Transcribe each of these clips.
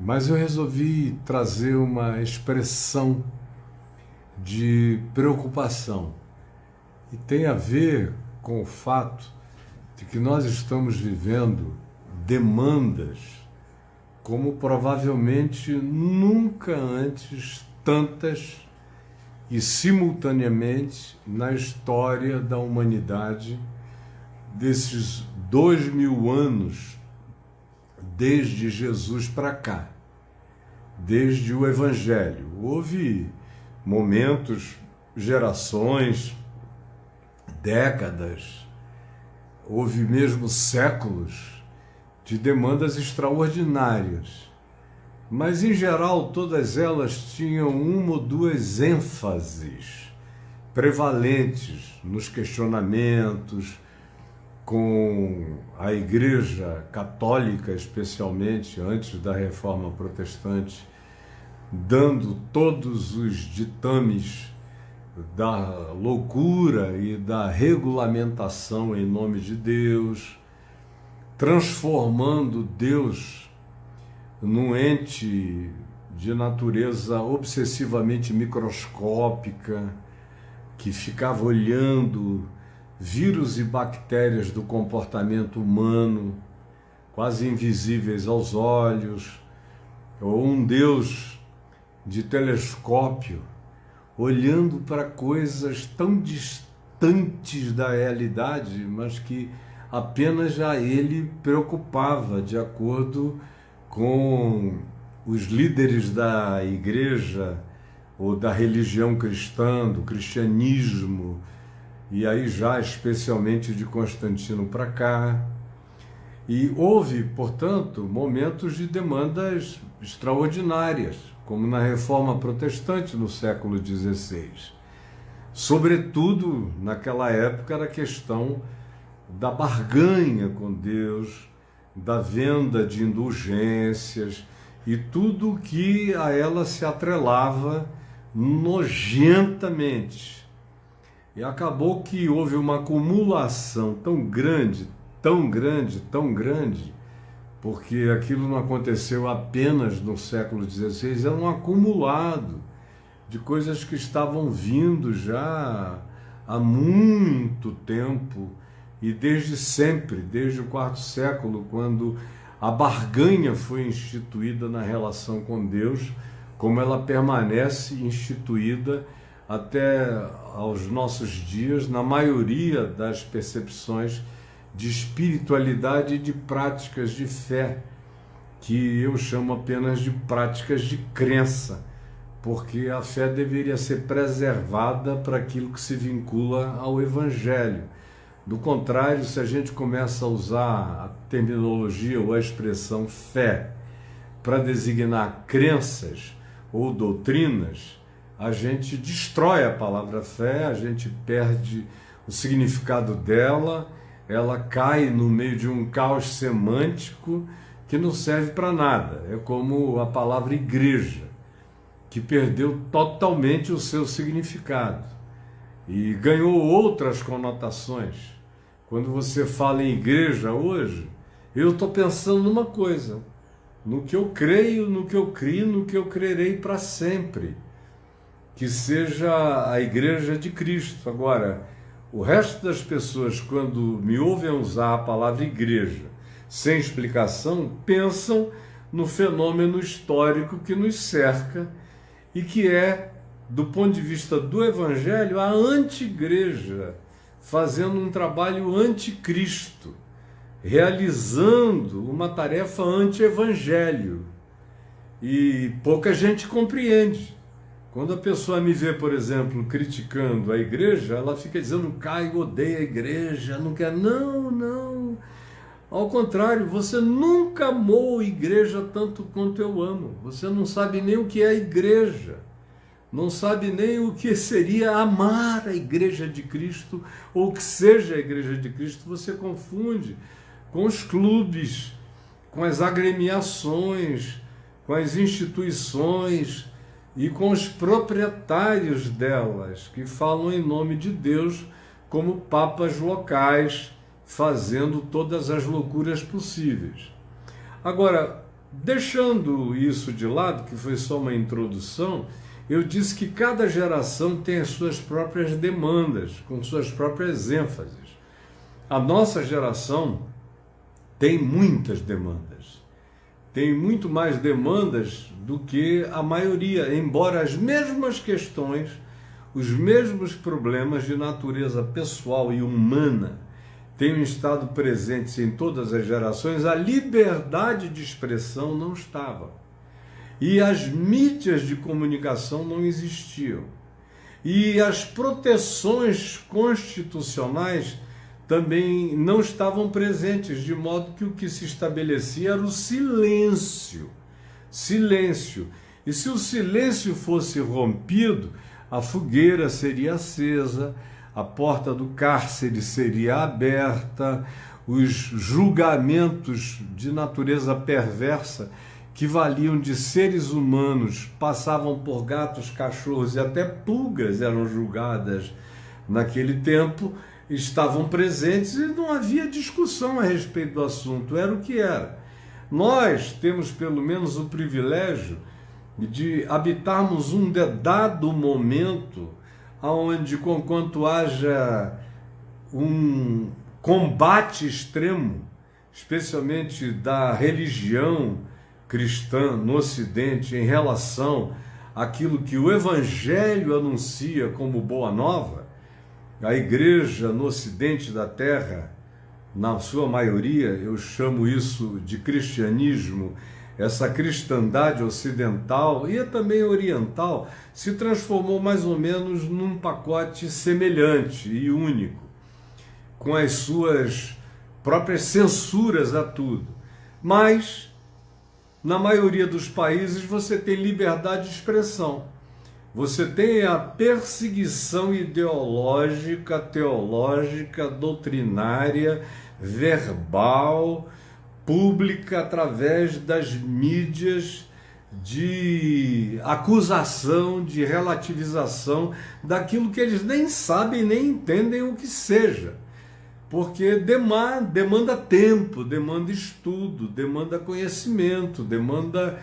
mas eu resolvi trazer uma expressão de preocupação e tem a ver com o fato de que nós estamos vivendo demandas como provavelmente nunca antes tantas e simultaneamente na história da humanidade desses 2000 anos desde Jesus para cá, desde o Evangelho. Houve momentos, gerações, décadas, houve mesmo séculos de demandas extraordinárias, mas em geral todas elas tinham uma ou duas ênfases prevalentes nos questionamentos, com a Igreja Católica, especialmente antes da Reforma Protestante, dando todos os ditames da loucura e da regulamentação em nome de Deus, transformando Deus num ente de natureza obsessivamente microscópica, que ficava olhando vírus e bactérias do comportamento humano, quase invisíveis aos olhos, ou um Deus de telescópio, olhando para coisas tão distantes da realidade, mas que apenas a ele preocupava, de acordo com os líderes da igreja ou da religião cristã, do cristianismo, e aí já especialmente de Constantino para cá. E houve, portanto, momentos de demandas extraordinárias, como na Reforma Protestante no século XVI. Sobretudo, naquela época, era a questão da barganha com Deus, da venda de indulgências e tudo que a ela se atrelava nojentamente. E acabou que houve uma acumulação tão grande, porque aquilo não aconteceu apenas no século XVI, era um acumulado de coisas que estavam vindo já há muito tempo, e desde sempre, desde o quarto século, quando a barganha foi instituída na relação com Deus, como ela permanece instituída até aos nossos dias, na maioria das percepções de espiritualidade e de práticas de fé, que eu chamo apenas de práticas de crença, porque a fé deveria ser preservada para aquilo que se vincula ao Evangelho. Do contrário, se a gente começa a usar a terminologia ou a expressão fé para designar crenças ou doutrinas, a gente destrói a palavra fé, a gente perde o significado dela, ela cai no meio de um caos semântico que não serve para nada. É como a palavra igreja, que perdeu totalmente o seu significado e ganhou outras conotações. Quando você fala em igreja hoje, eu estou pensando numa coisa, no que eu creio, no que eu crio, no que eu crerei para sempre, que seja a igreja de Cristo. Agora, o resto das pessoas, quando me ouvem usar a palavra igreja sem explicação, pensam no fenômeno histórico que nos cerca e que é, do ponto de vista do Evangelho, a anti-igreja, fazendo um trabalho anticristo, realizando uma tarefa anti-evangelho. E pouca gente compreende. Quando a pessoa me vê, por exemplo, criticando a igreja, ela fica dizendo, Caio odeia a igreja, não quer. Não. Ao contrário, você nunca amou a igreja tanto quanto eu amo. Você não sabe nem o que é a igreja. Não sabe nem o que seria amar a igreja de Cristo, ou que seja a igreja de Cristo. Você confunde com os clubes, com as agremiações, com as instituições e com os proprietários delas, que falam em nome de Deus como papas locais, fazendo todas as loucuras possíveis. Agora, deixando isso de lado, que foi só uma introdução, eu disse que cada geração tem as suas próprias demandas, com suas próprias ênfases. A nossa geração tem muitas demandas, tem muito mais demandas do que a maioria, embora as mesmas questões, os mesmos problemas de natureza pessoal e humana tenham estado presentes em todas as gerações, a liberdade de expressão não estava. E as mídias de comunicação não existiam. E as proteções constitucionais também não estavam presentes, de modo que o que se estabelecia era o silêncio. Silêncio. E se o silêncio fosse rompido, a fogueira seria acesa, a porta do cárcere seria aberta, os julgamentos de natureza perversa que valiam de seres humanos passavam por gatos, cachorros e até pulgas eram julgadas naquele tempo, estavam presentes e não havia discussão a respeito do assunto, era o que era. Nós temos pelo menos o privilégio de habitarmos um dado momento onde, conquanto haja um combate extremo, especialmente da religião cristã no Ocidente em relação àquilo que o Evangelho anuncia como boa nova, a igreja no Ocidente da Terra, na sua maioria, eu chamo isso de cristianismo, essa cristandade ocidental e também oriental se transformou mais ou menos num pacote semelhante e único, com as suas próprias censuras a tudo. Mas, na maioria dos países, você tem liberdade de expressão. Você tem a perseguição ideológica, teológica, doutrinária, verbal, pública, através das mídias, de acusação, de relativização daquilo que eles nem sabem, nem entendem o que seja. Porque demanda tempo, demanda estudo, demanda conhecimento, demanda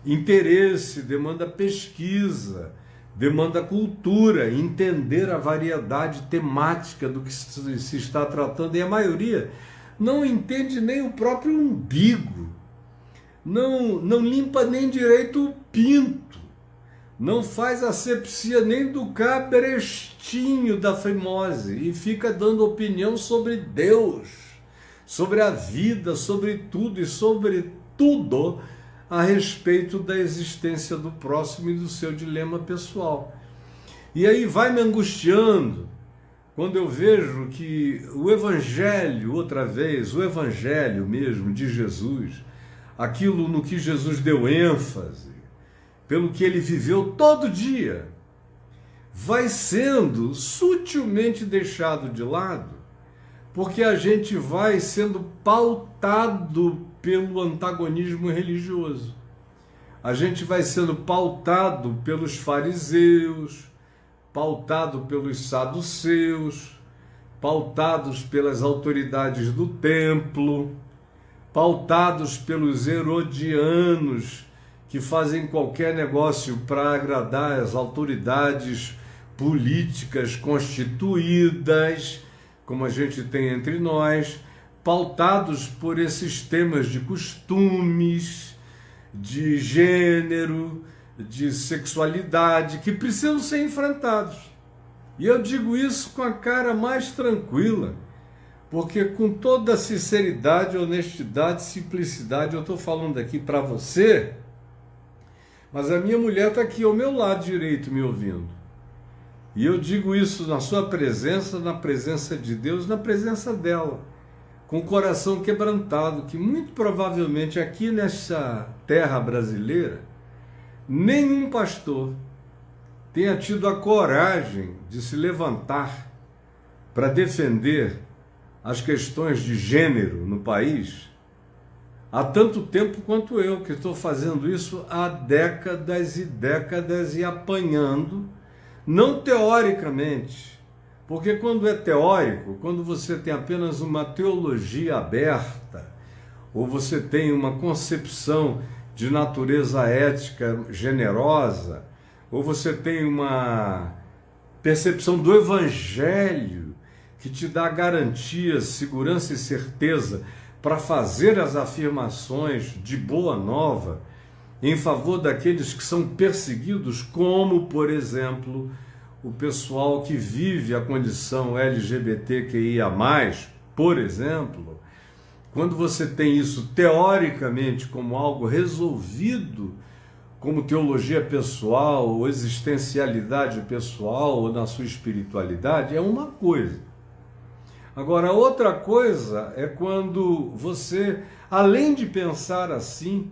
interesse, demanda pesquisa, demanda cultura, entender a variedade temática do que se está tratando, e a maioria não entende nem o próprio umbigo, não limpa nem direito o pinto, não faz asepsia nem do cabrestinho da fimose e fica dando opinião sobre Deus, sobre a vida, sobre tudo e sobre tudo a respeito da existência do próximo e do seu dilema pessoal. E aí vai me angustiando quando eu vejo que o Evangelho, outra vez, o Evangelho mesmo de Jesus, aquilo no que Jesus deu ênfase, pelo que ele viveu todo dia, vai sendo sutilmente deixado de lado, porque a gente vai sendo pautado pelo antagonismo religioso. A gente vai sendo pautado pelos fariseus, pautado pelos saduceus, pautados pelas autoridades do templo, pautados pelos herodianos, que fazem qualquer negócio para agradar as autoridades políticas constituídas, como a gente tem entre nós, pautados por esses temas de costumes, de gênero, de sexualidade, que precisam ser enfrentados. E eu digo isso com a cara mais tranquila, porque com toda sinceridade, honestidade, simplicidade, eu estou falando aqui para você, mas a minha mulher está aqui ao meu lado direito me ouvindo. E eu digo isso na sua presença, na presença de Deus, na presença dela, com o coração quebrantado, que muito provavelmente aqui nessa terra brasileira, nenhum pastor tenha tido a coragem de se levantar para defender as questões de gênero no país há tanto tempo quanto eu, que estou fazendo isso há décadas e décadas e apanhando, não teoricamente, porque quando é teórico, quando você tem apenas uma teologia aberta, ou você tem uma concepção de natureza ética generosa, ou você tem uma percepção do Evangelho que te dá garantias, segurança e certeza para fazer as afirmações de boa nova em favor daqueles que são perseguidos, como, por exemplo, o pessoal que vive a condição LGBTQIA+, por exemplo, quando você tem isso teoricamente como algo resolvido, como teologia pessoal, ou existencialidade pessoal, ou na sua espiritualidade, é uma coisa. Agora, outra coisa é quando você, além de pensar assim,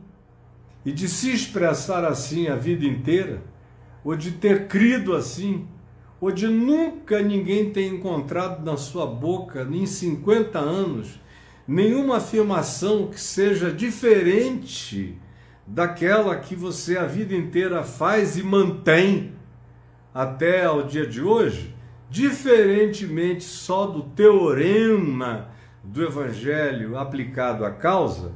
e de se expressar assim a vida inteira, ou de ter crido assim, ou de nunca ninguém ter encontrado na sua boca, em 50 anos, nenhuma afirmação que seja diferente daquela que você a vida inteira faz e mantém até ao dia de hoje, diferentemente só do teorema do Evangelho aplicado à causa,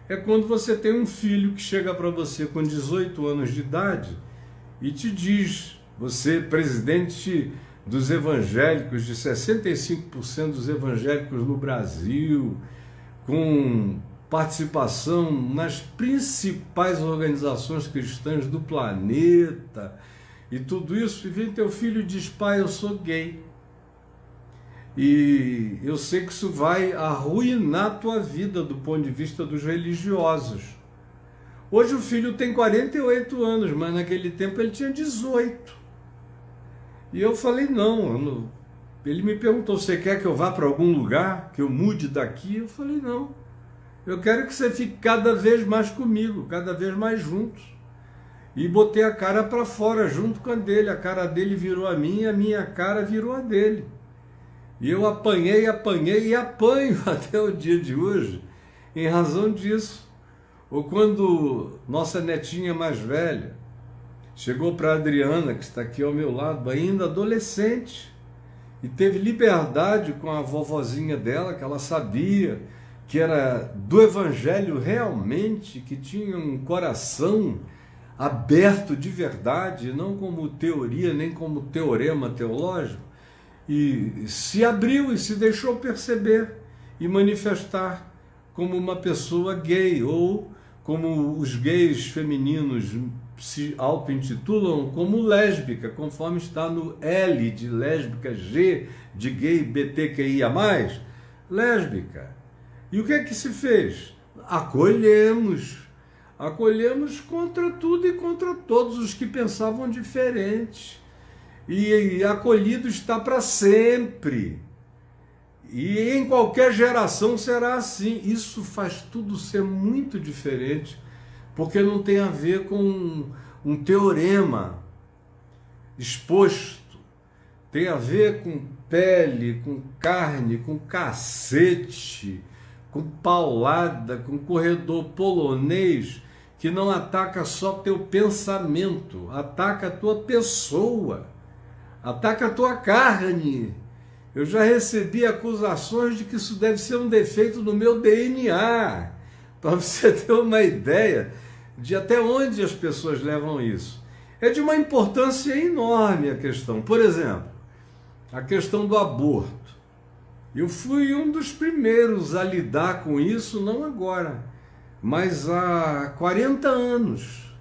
é quando você tem um filho que chega para você com 18 anos de idade e te diz, você, presidente dos evangélicos, de 65% dos evangélicos no Brasil, com participação nas principais organizações cristãs do planeta, e tudo isso, e vem teu filho e diz, pai, eu sou gay. E eu sei que isso vai arruinar a tua vida do ponto de vista dos religiosos. Hoje o filho tem 48 anos, mas naquele tempo ele tinha 18. E eu falei, não. Ele me perguntou, você quer que eu vá para algum lugar, que eu mude daqui? Eu falei, não. Eu quero que você fique cada vez mais comigo, cada vez mais juntos. E botei a cara para fora junto com a dele. A cara dele virou a minha cara virou a dele. E eu apanhei e apanho até o dia de hoje em razão disso. Ou quando nossa netinha mais velha chegou para a Adriana, que está aqui ao meu lado, ainda adolescente, e teve liberdade com a vovozinha dela, que ela sabia que era do Evangelho realmente, que tinha um coração aberto de verdade, não como teoria, nem como teorema teológico, e se abriu e se deixou perceber e manifestar como uma pessoa gay, ou como os gays femininos se auto-intitulam, como lésbica, conforme está no L de lésbica, G de gay, BTQIA+, lésbica. E o que é que se fez? Acolhemos contra tudo e contra todos os que pensavam diferente. E acolhido está para sempre. E em qualquer geração será assim. Isso faz tudo ser muito diferente, porque não tem a ver com um teorema exposto. Tem a ver com pele, com carne, com cacete, com paulada, com corredor polonês, que não ataca só teu pensamento, ataca a tua pessoa, ataca a tua carne. Eu já recebi acusações de que isso deve ser um defeito no meu DNA, para você ter uma ideia de até onde as pessoas levam isso. É de uma importância enorme a questão. Por exemplo, a questão do aborto. Eu fui um dos primeiros a lidar com isso, não agora, mas há 40 anos,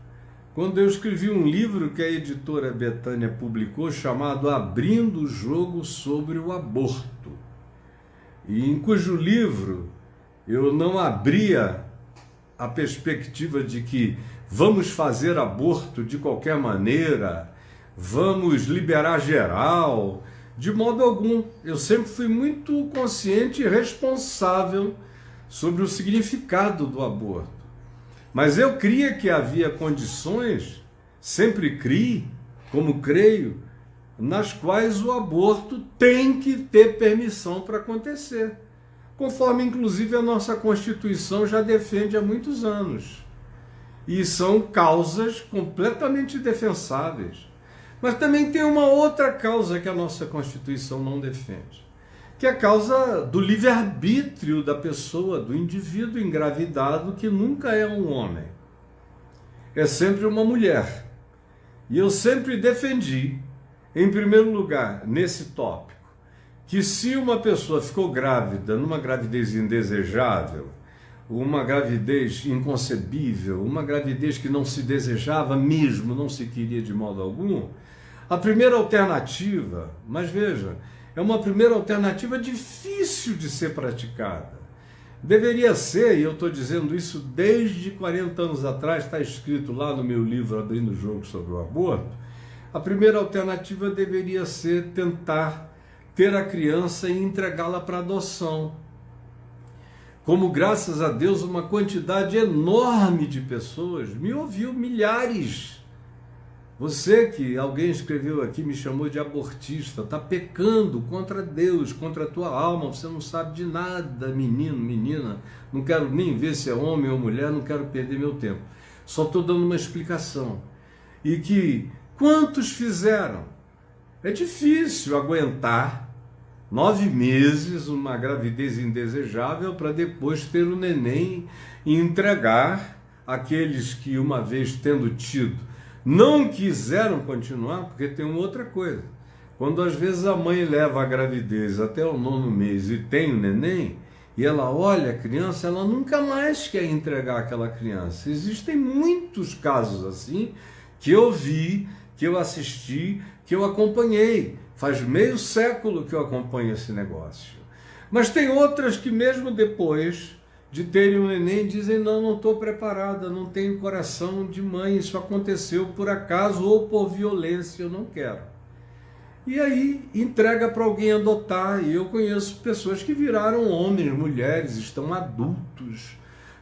quando eu escrevi um livro que a editora Betânia publicou, chamado Abrindo o Jogo sobre o Aborto, e em cujo livro eu não abria a perspectiva de que vamos fazer aborto de qualquer maneira, vamos liberar geral, de modo algum. Eu sempre fui muito consciente e responsável sobre o significado do aborto. Mas eu cria que havia condições, sempre criei, como creio, nas quais o aborto tem que ter permissão para acontecer, conforme inclusive a nossa Constituição já defende há muitos anos. E são causas completamente defensáveis. Mas também tem uma outra causa que a nossa Constituição não defende, que é a causa do livre-arbítrio da pessoa, do indivíduo engravidado, que nunca é um homem. é sempre uma mulher. E eu sempre defendi, em primeiro lugar, nesse tópico, que se uma pessoa ficou grávida, numa gravidez indesejável, uma gravidez inconcebível, uma gravidez que não se desejava mesmo, não se queria de modo algum, a primeira alternativa, mas veja, é uma primeira alternativa difícil de ser praticada. Deveria ser, e eu estou dizendo isso desde 40 anos atrás, está escrito lá no meu livro Abrindo o Jogo sobre o Aborto, a primeira alternativa deveria ser tentar ter a criança e entregá-la para adoção. Como, graças a Deus, uma quantidade enorme de pessoas me ouviu, milhares. Você que alguém escreveu aqui, me chamou de abortista, está pecando contra Deus, contra a tua alma, você não sabe de nada, menino, menina, não quero nem ver se é homem ou mulher, não quero perder meu tempo. Só estou dando uma explicação. E que quantos fizeram? É difícil aguentar 9 meses, uma gravidez indesejável, para depois ter o neném e entregar aqueles que, uma vez tendo tido, não quiseram continuar, porque tem uma outra coisa. Quando às vezes a mãe leva a gravidez até o 9º mês e tem o neném, e ela olha a criança, ela nunca mais quer entregar aquela criança. Existem muitos casos assim, que eu vi, que eu assisti, que eu acompanhei. Faz meio século que eu acompanho esse negócio. Mas tem outras que mesmo depois de terem um neném dizem, não estou preparada, não tenho coração de mãe, isso aconteceu por acaso ou por violência, eu não quero. E aí entrega para alguém adotar, e eu conheço pessoas que viraram homens, mulheres, estão adultos,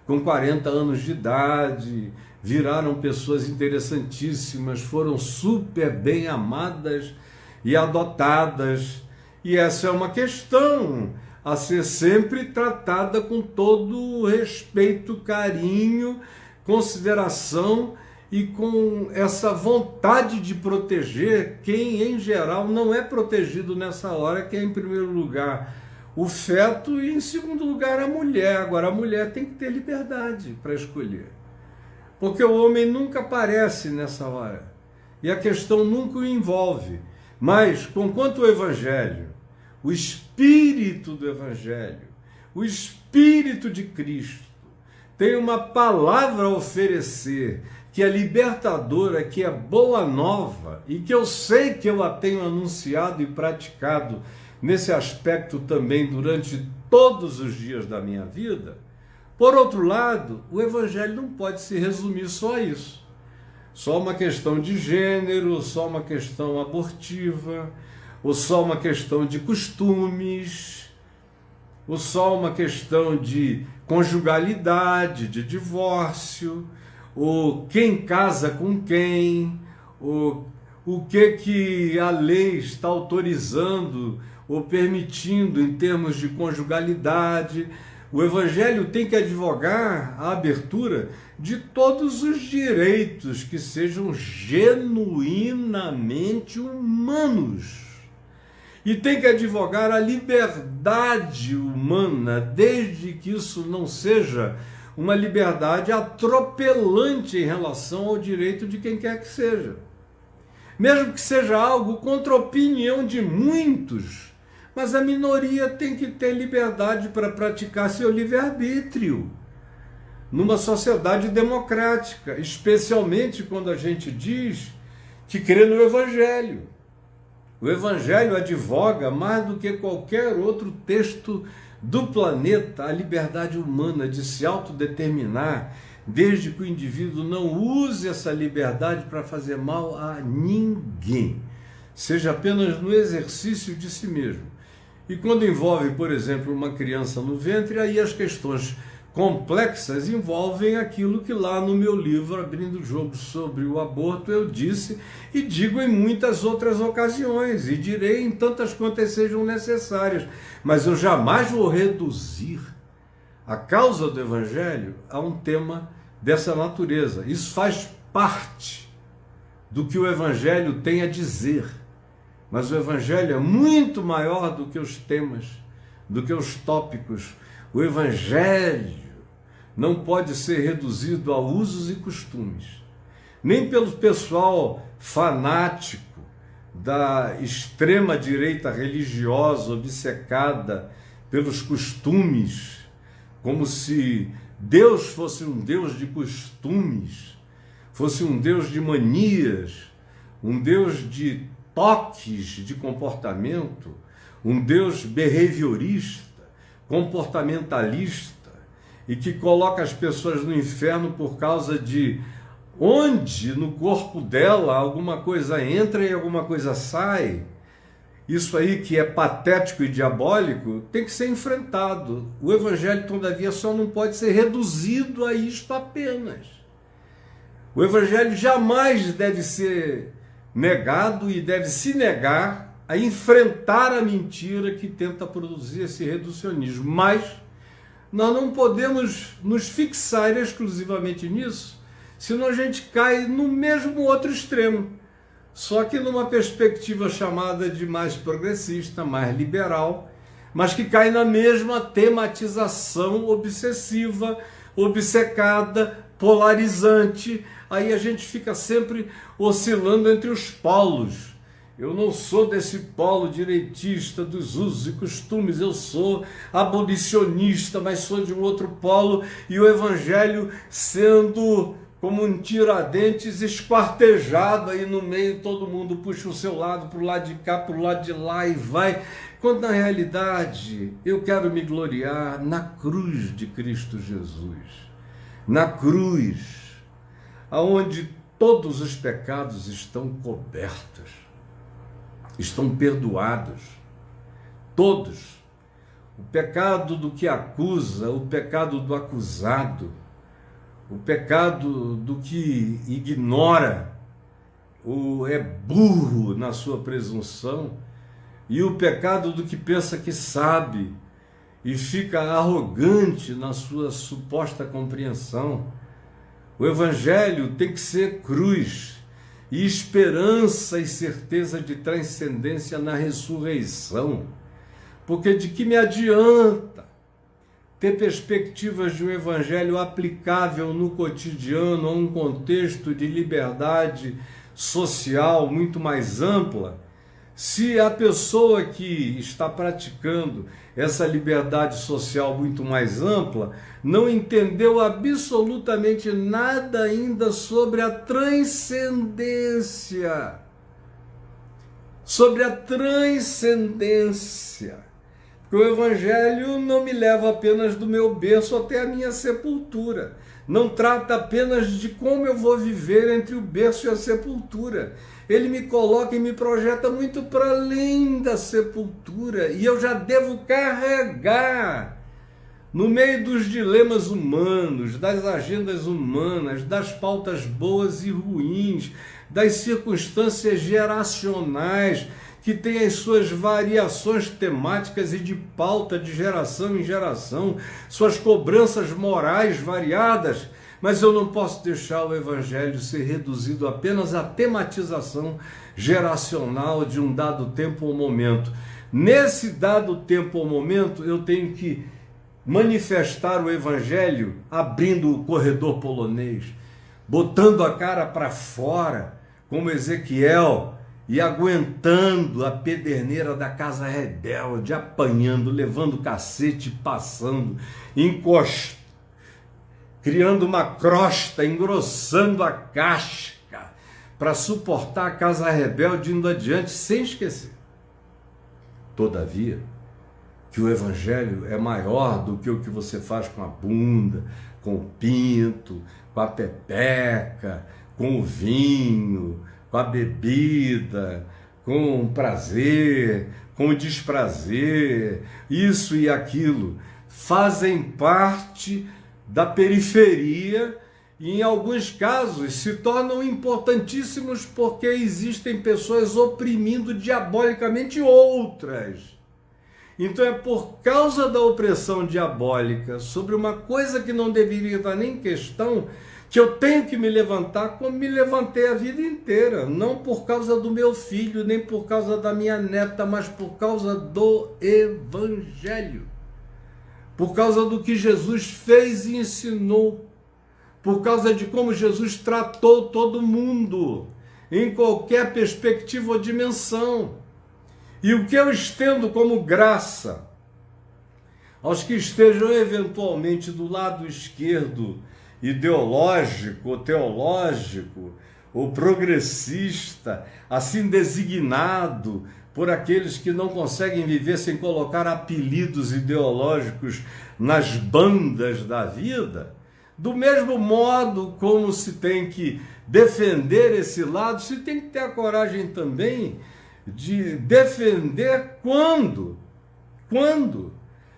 com 40 anos de idade, viraram pessoas interessantíssimas, foram super bem amadas e adotadas, e essa é uma questão a ser sempre tratada com todo respeito, carinho, consideração e com essa vontade de proteger quem, em geral, não é protegido nessa hora, que é, em primeiro lugar, o feto e, em segundo lugar, a mulher. Agora, a mulher tem que ter liberdade para escolher, porque o homem nunca aparece nessa hora e a questão nunca o envolve. Mas, conquanto o Evangelho, o Espírito do Evangelho, o Espírito de Cristo, tem uma palavra a oferecer, que é libertadora, que é boa nova, e que eu sei que eu a tenho anunciado e praticado nesse aspecto também durante todos os dias da minha vida. Por outro lado, o Evangelho não pode se resumir só a isso. Só uma questão de gênero, só uma questão abortiva, ou só uma questão de costumes, ou só uma questão de conjugalidade, de divórcio, ou quem casa com quem, ou o que a lei está autorizando ou permitindo em termos de conjugalidade. O Evangelho tem que advogar a abertura de todos os direitos que sejam genuinamente humanos. E tem que advogar a liberdade humana, desde que isso não seja uma liberdade atropelante em relação ao direito de quem quer que seja. Mesmo que seja algo contra a opinião de muitos, mas a minoria tem que ter liberdade para praticar seu livre-arbítrio numa sociedade democrática, especialmente quando a gente diz que crê no Evangelho. O Evangelho advoga, mais do que qualquer outro texto do planeta, a liberdade humana de se autodeterminar, desde que o indivíduo não use essa liberdade para fazer mal a ninguém, seja apenas no exercício de si mesmo. E quando envolve, por exemplo, uma criança no ventre, aí as questões complexas envolvem aquilo que lá no meu livro, Abrindo o Jogo sobre o Aborto, eu disse e digo em muitas outras ocasiões, e direi em tantas quantas sejam necessárias, mas eu jamais vou reduzir a causa do Evangelho a um tema dessa natureza. Isso faz parte do que o Evangelho tem a dizer, mas o Evangelho é muito maior do que os temas, do que os tópicos. O Evangelho não pode ser reduzido a usos e costumes. nem pelo pessoal fanático da extrema direita religiosa, obcecada pelos costumes, como se Deus fosse um Deus de costumes, fosse um Deus de manias, um Deus de toques de comportamento, um Deus behaviorista, comportamentalista, e que coloca as pessoas no inferno por causa de onde no corpo dela alguma coisa entra e alguma coisa sai. Isso aí que é patético e diabólico tem que ser enfrentado. O Evangelho, todavia, só não pode ser reduzido a isto apenas. O Evangelho jamais deve ser negado e deve se negar a enfrentar a mentira que tenta produzir esse reducionismo. Mas nós não podemos nos fixar exclusivamente nisso, senão a gente cai no mesmo outro extremo, só que numa perspectiva chamada de mais progressista, mais liberal, mas que cai na mesma tematização obsessiva, obcecada, polarizante. Aí a gente fica sempre oscilando entre os polos. Eu não sou desse polo direitista dos usos e costumes, eu sou abolicionista, mas sou de um outro polo, e o Evangelho sendo como um Tiradentes esquartejado aí no meio, todo mundo puxa o seu lado, para o lado de cá, para o lado de lá e vai, quando na realidade eu quero me gloriar na cruz de Cristo Jesus, na cruz, aonde todos os pecados estão cobertos, estão perdoados, todos, o pecado do que acusa, o pecado do acusado, o pecado do que ignora, ou é burro na sua presunção, e o pecado do que pensa que sabe e fica arrogante na sua suposta compreensão. O Evangelho tem que ser cruz e esperança e certeza de transcendência na ressurreição, porque de que me adianta ter perspectivas de um Evangelho aplicável no cotidiano, a um contexto de liberdade social muito mais ampla, se a pessoa que está praticando essa liberdade social muito mais ampla não entendeu absolutamente nada ainda sobre a transcendência. Sobre a transcendência. Porque o Evangelho não me leva apenas do meu berço até a minha sepultura. Não trata apenas de como eu vou viver entre o berço e a sepultura. Ele me coloca e me projeta muito para além da sepultura. E eu já devo carregar, no meio dos dilemas humanos, das agendas humanas, das pautas boas e ruins, das circunstâncias geracionais, que tem as suas variações temáticas e de pauta de geração em geração, suas cobranças morais variadas, mas eu não posso deixar o Evangelho ser reduzido apenas à tematização geracional de um dado tempo ou momento. Nesse dado tempo ou momento, eu tenho que manifestar o Evangelho abrindo o corredor polonês, botando a cara para fora, como Ezequiel, e aguentando a pederneira da casa rebelde, apanhando, levando cacete, passando, encostando, criando uma crosta, engrossando a casca, para suportar a casa rebelde indo adiante, sem esquecer. Todavia, que o Evangelho é maior do que o que você faz com a bunda, com o pinto, com a pepeca, com o vinho, com a bebida, com o prazer, com o desprazer, isso e aquilo, fazem parte da periferia e, em alguns casos, se tornam importantíssimos porque existem pessoas oprimindo diabolicamente outras. Então é por causa da opressão diabólica sobre uma coisa que não deveria estar nem em questão que eu tenho que me levantar como me levantei a vida inteira, não por causa do meu filho, nem por causa da minha neta, mas por causa do Evangelho, por causa do que Jesus fez e ensinou, por causa de como Jesus tratou todo mundo, em qualquer perspectiva ou dimensão. E o que eu estendo como graça aos que estejam eventualmente do lado esquerdo, ideológico ou teológico, ou progressista, assim designado por aqueles que não conseguem viver sem colocar apelidos ideológicos nas bandas da vida, do mesmo modo como se tem que defender esse lado, se tem que ter a coragem também de defender quando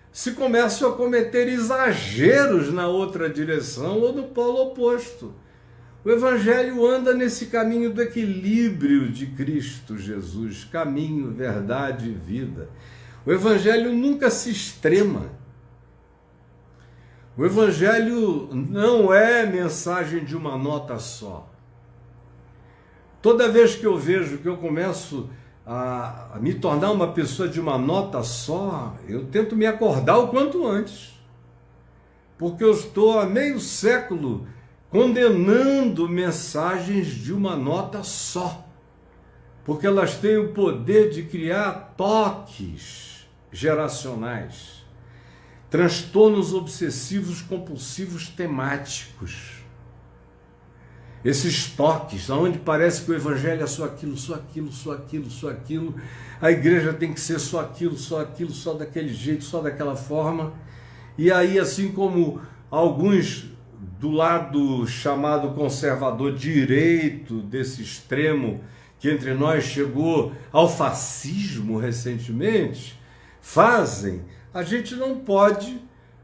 se começam a cometer exageros na outra direção ou no polo oposto. O Evangelho anda nesse caminho do equilíbrio de Cristo Jesus, caminho, verdade e vida. O Evangelho nunca se extrema. O Evangelho não é mensagem de uma nota só. Toda vez que eu vejo que eu começo a me tornar uma pessoa de uma nota só, eu tento me acordar o quanto antes. Porque eu estou há meio século condenando mensagens de uma nota só, porque elas têm o poder de criar toques geracionais, transtornos obsessivos compulsivos temáticos. Esses toques, onde parece que o Evangelho é só aquilo, só aquilo, só aquilo, só aquilo, a igreja tem que ser só aquilo, só daquele jeito, só daquela forma, e aí assim como alguns do lado chamado conservador direito, desse extremo que entre nós chegou ao fascismo recentemente, fazem, a gente não pode,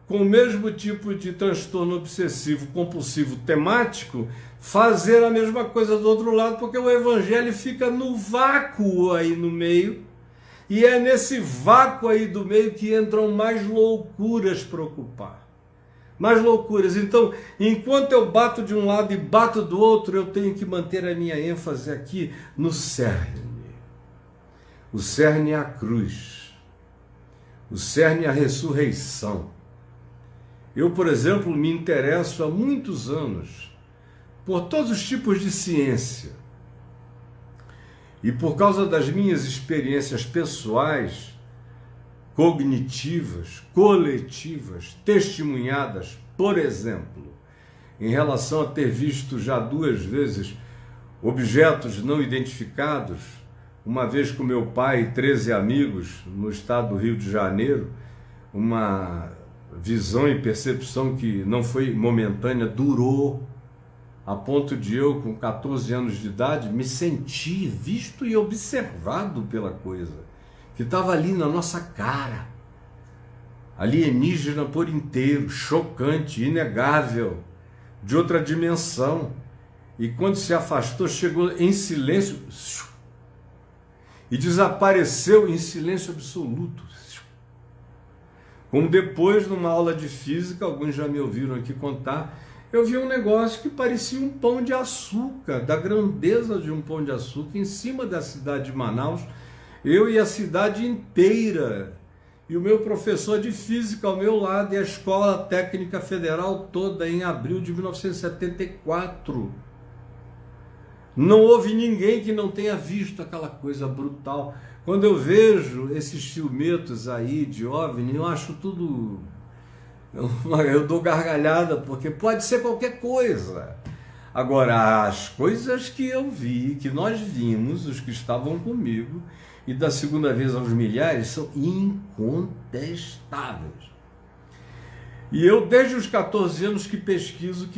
com o mesmo tipo de transtorno obsessivo compulsivo temático, fazer a mesma coisa do outro lado, porque o Evangelho fica no vácuo aí no meio, e é nesse vácuo aí do meio que entram mais loucuras para ocupar. Mais loucuras. Então, enquanto eu bato de um lado e bato do outro, eu tenho que manter a minha ênfase aqui no cerne. O cerne é a cruz. O cerne é a ressurreição. Eu, por exemplo, me interesso há muitos anos por todos os tipos de ciência. E por causa das minhas experiências pessoais, cognitivas, coletivas, testemunhadas, por exemplo, em relação a ter visto já 2 vezes objetos não identificados, uma vez com meu pai e 13 amigos no estado do Rio de Janeiro, uma visão e percepção que não foi momentânea, durou, a ponto de eu, com 14 anos de idade, me sentir visto e observado pela coisa que estava ali na nossa cara, alienígena por inteiro, chocante, inegável, de outra dimensão. E quando se afastou, chegou em silêncio e desapareceu em silêncio absoluto. Como depois, numa aula de física, alguns já me ouviram aqui contar, eu vi um negócio que parecia um pão de açúcar, da grandeza de um pão de açúcar, em cima da cidade de Manaus, eu e a cidade inteira, e o meu professor de física ao meu lado, e a Escola Técnica Federal toda, em abril de 1974. Não houve ninguém que não tenha visto aquela coisa brutal. Quando eu vejo esses filmetos aí de OVNI, eu acho tudo... Eu dou gargalhada, porque pode ser qualquer coisa. Agora, as coisas que eu vi, que nós vimos, os que estavam comigo, e da segunda vez aos milhares, são incontestáveis. E eu, desde os 14 anos, que pesquiso,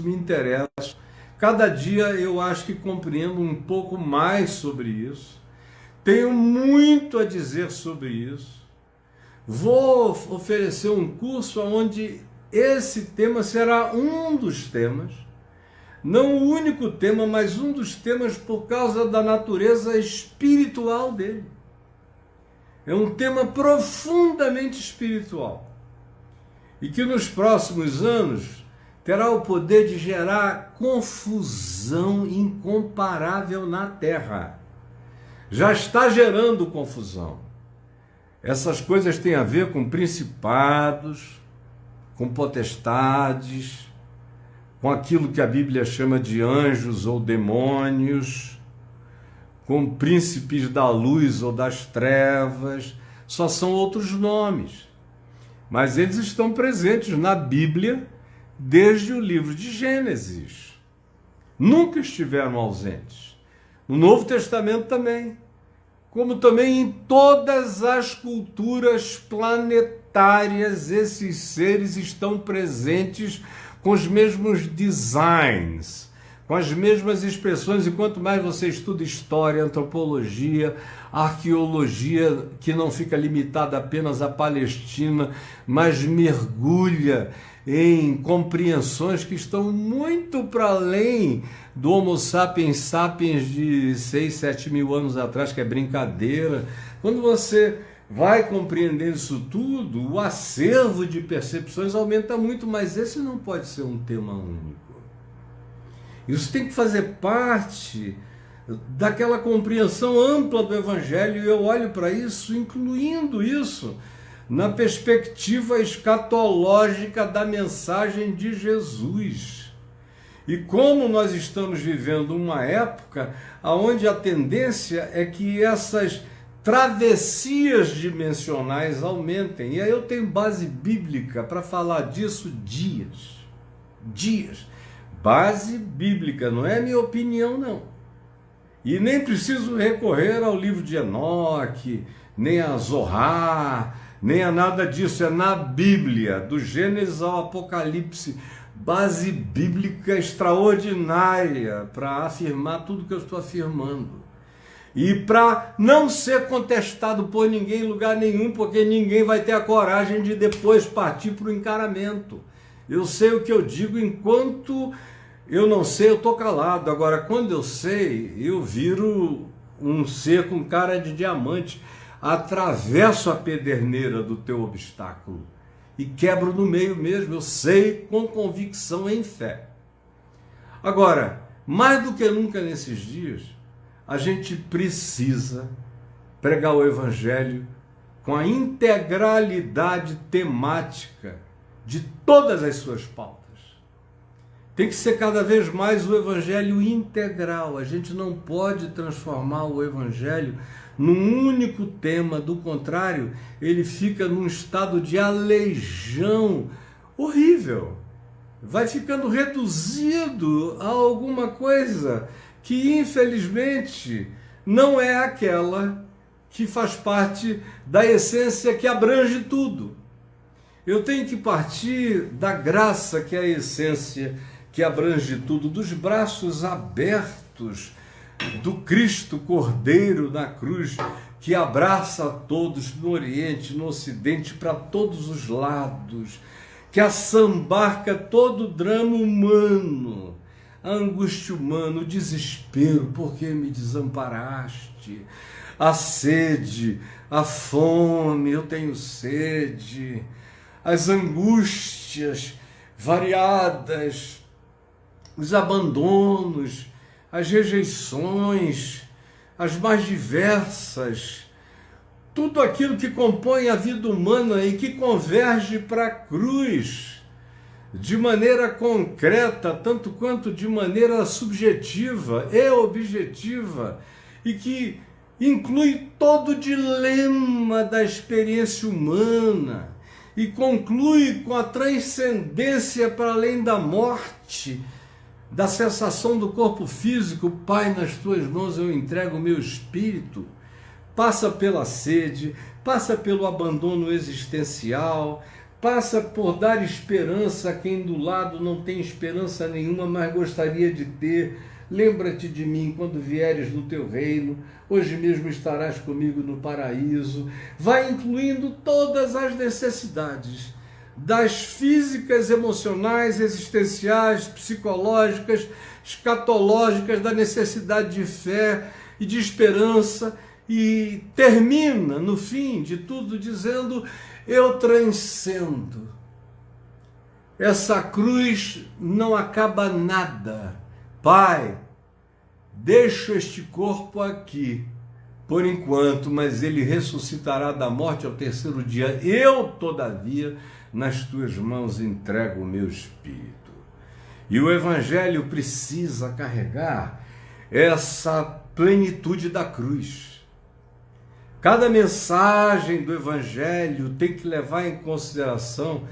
me interesso. Cada dia eu acho que compreendo um pouco mais sobre isso. Tenho muito a dizer sobre isso. Vou oferecer um curso onde esse tema será um dos temas, não o único tema, mas um dos temas por causa da natureza espiritual dele. É um tema profundamente espiritual e que nos próximos anos terá o poder de gerar confusão incomparável na Terra. Já está gerando confusão. Essas coisas têm a ver com principados, com potestades, com aquilo que a Bíblia chama de anjos ou demônios, com príncipes da luz ou das trevas, só são outros nomes. Mas eles estão presentes na Bíblia desde o livro de Gênesis. Nunca estiveram ausentes. No Novo Testamento também. Como também em todas as culturas planetárias, esses seres estão presentes com os mesmos designs, com as mesmas expressões, e quanto mais você estuda história, antropologia, arqueologia, que não fica limitada apenas à Palestina, mas mergulha em compreensões que estão muito para além do Homo sapiens sapiens de 6, 7 mil anos atrás, que é brincadeira. Quando você vai compreendendo isso tudo, o acervo de percepções aumenta muito, mas esse não pode ser um tema único. Isso tem que fazer parte daquela compreensão ampla do Evangelho, e eu olho para isso, incluindo isso, na perspectiva escatológica da mensagem de Jesus. E como nós estamos vivendo uma época onde a tendência é que essas travessias dimensionais aumentem, e aí eu tenho base bíblica para falar disso dias. Base bíblica, não é minha opinião, não. E nem preciso recorrer ao livro de Enoque, nem a Zohar, nem a nada disso. É na Bíblia, do Gênesis ao Apocalipse, base bíblica extraordinária para afirmar tudo que eu estou afirmando. E para não ser contestado por ninguém em lugar nenhum, porque ninguém vai ter a coragem de depois partir para o encaramento. Eu sei o que eu digo, enquanto eu não sei, eu estou calado. Agora, quando eu sei, eu viro um ser com cara de diamante, atravesso a pederneira do teu obstáculo e quebro no meio mesmo. Eu sei com convicção, em fé. Agora, mais do que nunca nesses dias, a gente precisa pregar o Evangelho com a integralidade temática de todas as suas pautas. Tem que ser cada vez mais o Evangelho integral. A gente não pode transformar o Evangelho num único tema, do contrário, ele fica num estado de aleijão horrível. Vai ficando reduzido a alguma coisa que, infelizmente, não é aquela que faz parte da essência que abrange tudo. Eu tenho que partir da graça, que é a essência que abrange tudo, dos braços abertos do Cristo Cordeiro na cruz, que abraça a todos no Oriente, no Ocidente, para todos os lados, que assambarca todo o drama humano, a angústia humana, o desespero, porque me desamparaste, a sede, a fome, eu tenho sede, as angústias variadas, os abandonos, as rejeições, as mais diversas, tudo aquilo que compõe a vida humana e que converge para a cruz, de maneira concreta, tanto quanto de maneira subjetiva e objetiva, e que inclui todo o dilema da experiência humana, e conclui com a transcendência para além da morte, da sensação do corpo físico. Pai, nas tuas mãos eu entrego o meu espírito. Passa pela sede, passa pelo abandono existencial, passa por dar esperança a quem do lado não tem esperança nenhuma, mas gostaria de ter. Lembra-te de mim quando vieres no teu reino, hoje mesmo estarás comigo no paraíso. Vai incluindo todas as necessidades, das físicas, emocionais, existenciais, psicológicas, escatológicas, da necessidade de fé e de esperança, e termina, no fim de tudo, dizendo: eu transcendo. Essa cruz não acaba nada. Pai, deixo este corpo aqui, por enquanto, mas ele ressuscitará da morte ao terceiro dia. Eu, todavia, nas tuas mãos entrego o meu espírito. E o Evangelho precisa carregar essa plenitude da cruz. Cada mensagem do Evangelho tem que levar em consideração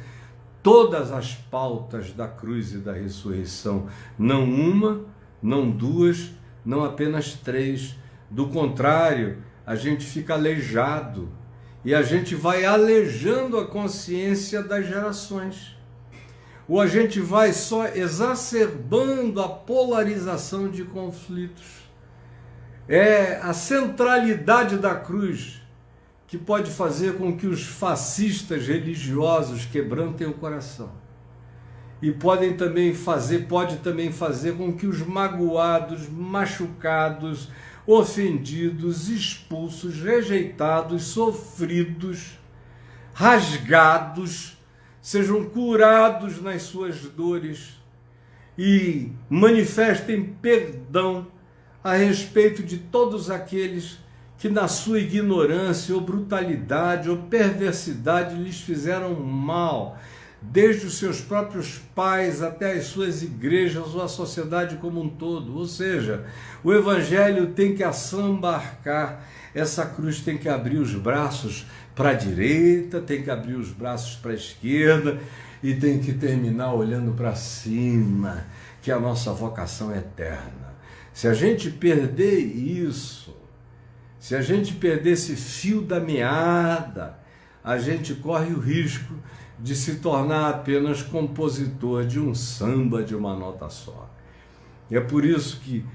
todas as pautas da cruz e da ressurreição. Não uma, não duas, não apenas três. Do contrário, a gente fica aleijado e a gente vai aleijando a consciência das gerações. Ou a gente vai só exacerbando a polarização de conflitos. É a centralidade da cruz que pode fazer com que os fascistas religiosos quebrantem o coração. E pode também fazer com que os magoados, machucados, ofendidos, expulsos, rejeitados, sofridos, rasgados, sejam curados nas suas dores e manifestem perdão a respeito de todos aqueles que na sua ignorância ou brutalidade ou perversidade lhes fizeram mal, desde os seus próprios pais até as suas igrejas ou a sociedade como um todo. Ou seja, o Evangelho tem que assambarcar, essa cruz tem que abrir os braços para a direita, tem que abrir os braços para a esquerda e tem que terminar olhando para cima, que a nossa vocação é eterna. Se a gente perder isso, se a gente perder esse fio da meada, a gente corre o risco de se tornar apenas compositor de um samba de uma nota só. E é por isso que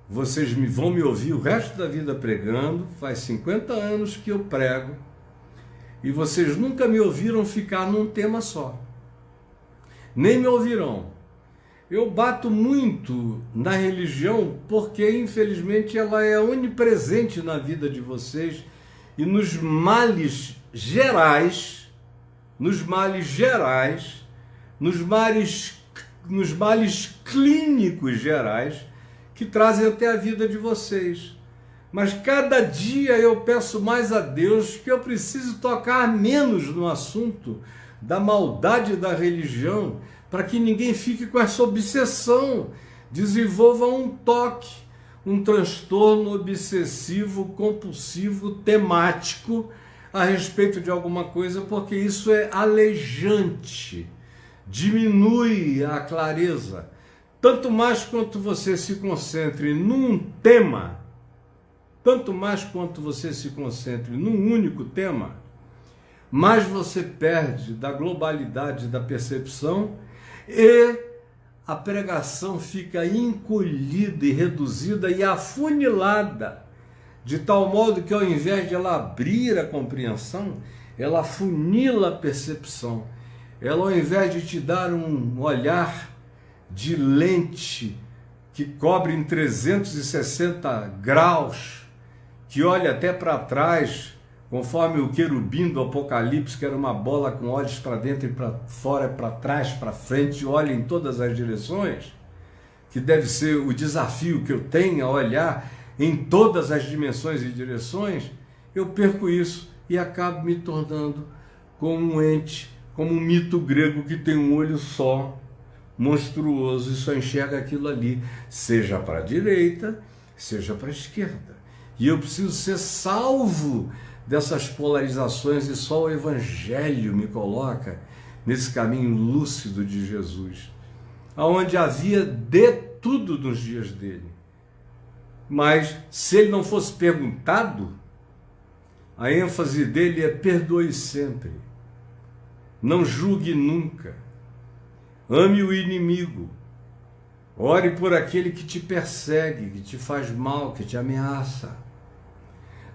vocês vão me ouvir o resto da vida pregando, faz 50 anos que eu prego, e vocês nunca me ouviram ficar num tema só. Nem me ouvirão. Eu bato muito na religião porque, infelizmente, ela é onipresente na vida de vocês e nos males gerais, nos males clínicos gerais que trazem até a vida de vocês. Mas cada dia eu peço mais a Deus que eu preciso tocar menos no assunto da maldade da religião, para que ninguém fique com essa obsessão, desenvolva um toque, um transtorno obsessivo, compulsivo, temático a respeito de alguma coisa, porque isso é aleijante, diminui a clareza. Tanto mais quanto você se concentre num tema, tanto mais quanto você se concentre num único tema, mais você perde da globalidade da percepção e a pregação fica encolhida e reduzida e afunilada, de tal modo que ao invés de ela abrir a compreensão, ela afunila a percepção. Ela, ao invés de te dar um olhar de lente que cobre em 360 graus, que olha até para trás, conforme o querubim do Apocalipse, que era uma bola com olhos para dentro e para fora, para trás, para frente, olha em todas as direções, que deve ser o desafio que eu tenho a olhar em todas as dimensões e direções, eu perco isso e acabo me tornando como um ente, como um mito grego que tem um olho só, monstruoso, e só enxerga aquilo ali, seja para a direita, seja para a esquerda. E eu preciso ser salvo dessas polarizações, e só o Evangelho me coloca nesse caminho lúcido de Jesus, onde havia de tudo nos dias dele. Mas se ele não fosse perguntado, a ênfase dele é: perdoe sempre, não julgue nunca, ame o inimigo, ore por aquele que te persegue, que te faz mal, que te ameaça.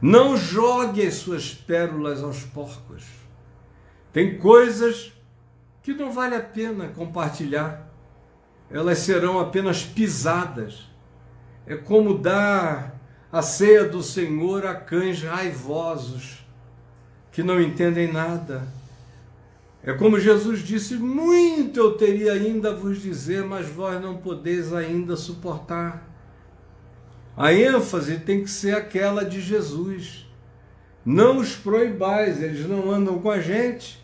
Não jogue as suas pérolas aos porcos. Tem coisas que não vale a pena compartilhar. Elas serão apenas pisadas. É como dar a ceia do Senhor a cães raivosos, que não entendem nada. É como Jesus disse: muito eu teria ainda a vos dizer, mas vós não podeis ainda suportar. A ênfase tem que ser aquela de Jesus. Não os proibais, eles não andam com a gente,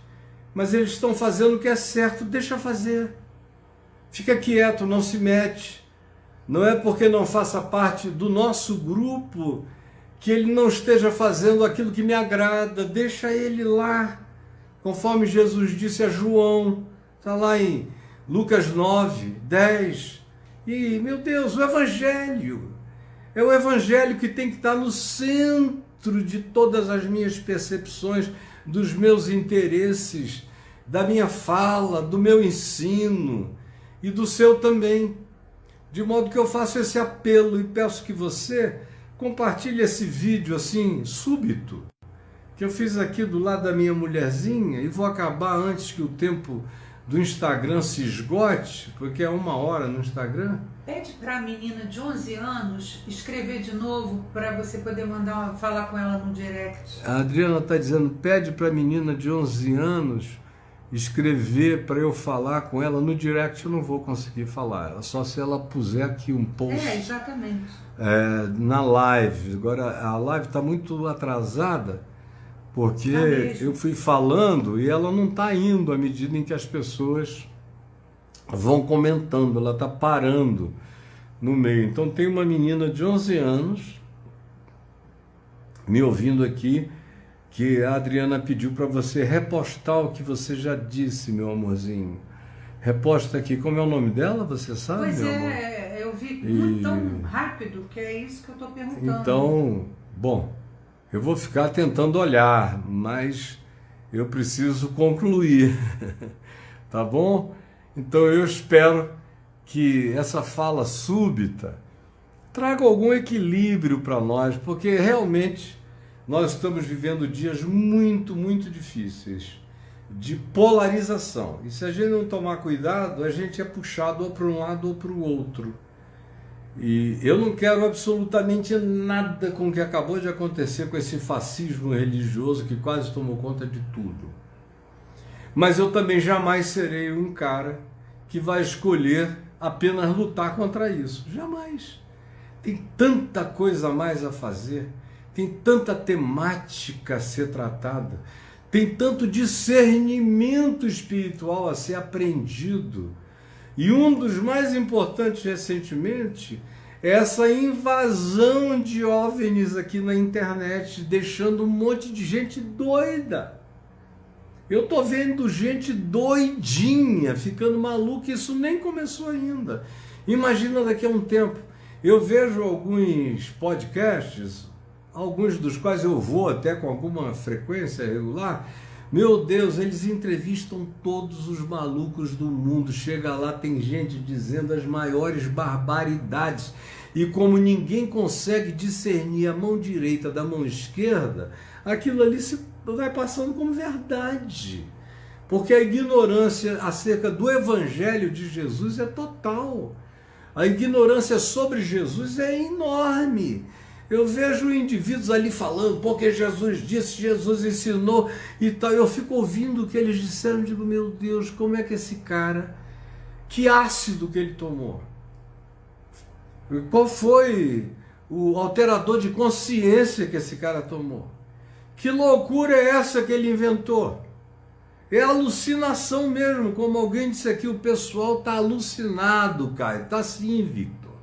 mas eles estão fazendo o que é certo, deixa fazer. fica quieto, não se mete. Não é porque não faça parte do nosso grupo que ele não esteja fazendo aquilo que me agrada. Deixa ele lá, conforme Jesus disse a João, está lá em Lucas 9, 10. E, meu Deus, o Evangelho é o Evangelho que tem que estar no centro de todas as minhas percepções, dos meus interesses, da minha fala, do meu ensino e do seu também. De modo que eu faço esse apelo e peço que você compartilhe esse vídeo assim, súbito, que eu fiz aqui do lado da minha mulherzinha, e vou acabar antes que o tempo do Instagram se esgote, porque é 1 hora no Instagram. Pede para a menina de 11 anos escrever de novo para você poder falar com ela no direct. A Adriana está dizendo, pede para a menina de 11 anos escrever para eu falar com ela no direct. Eu não vou conseguir falar, só se ela puser aqui um post. Exatamente. Na live. Agora, a live está muito atrasada, porque eu fui falando e ela não está indo à medida em que as pessoas vão comentando, ela está parando no meio. Então tem uma menina de 11 anos me ouvindo aqui, que a Adriana pediu para você repostar o que você já disse, meu amorzinho. Reposta aqui. Como é o nome dela, você sabe, pois meu amor? Eu vi muito tão rápido que é isso que eu estou perguntando. Então, bom, eu vou ficar tentando olhar, mas eu preciso concluir, tá bom? Então eu espero que essa fala súbita traga algum equilíbrio para nós, porque realmente nós estamos vivendo dias muito, muito difíceis de polarização. E se a gente não tomar cuidado, a gente é puxado ou para um lado ou para o outro. E eu não quero absolutamente nada com o que acabou de acontecer com esse fascismo religioso que quase tomou conta de tudo. Mas eu também jamais serei um cara que vai escolher apenas lutar contra isso. Jamais. Tem tanta coisa a mais a fazer, tem tanta temática a ser tratada, tem tanto discernimento espiritual a ser aprendido. E um dos mais importantes recentemente é essa invasão de OVNIs aqui na internet, deixando um monte de gente doida. Eu estou vendo gente doidinha, ficando maluca, isso nem começou ainda. Imagina daqui a um tempo. Eu vejo alguns podcasts, alguns dos quais eu vou até com alguma frequência regular. Meu Deus, eles entrevistam todos os malucos do mundo. Chega lá, tem gente dizendo as maiores barbaridades. E como ninguém consegue discernir a mão direita da mão esquerda, aquilo ali vai passando como verdade. Porque a ignorância acerca do Evangelho de Jesus é total. A ignorância sobre Jesus é enorme. Eu vejo indivíduos ali falando, porque Jesus disse, Jesus ensinou e tal. Eu fico ouvindo o que eles disseram e digo, meu Deus, como é que esse cara, que ácido que ele tomou? Qual foi o alterador de consciência que esse cara tomou? Que loucura é essa que ele inventou? É alucinação mesmo, como alguém disse aqui, o pessoal está alucinado, Caio, está sim, Victor.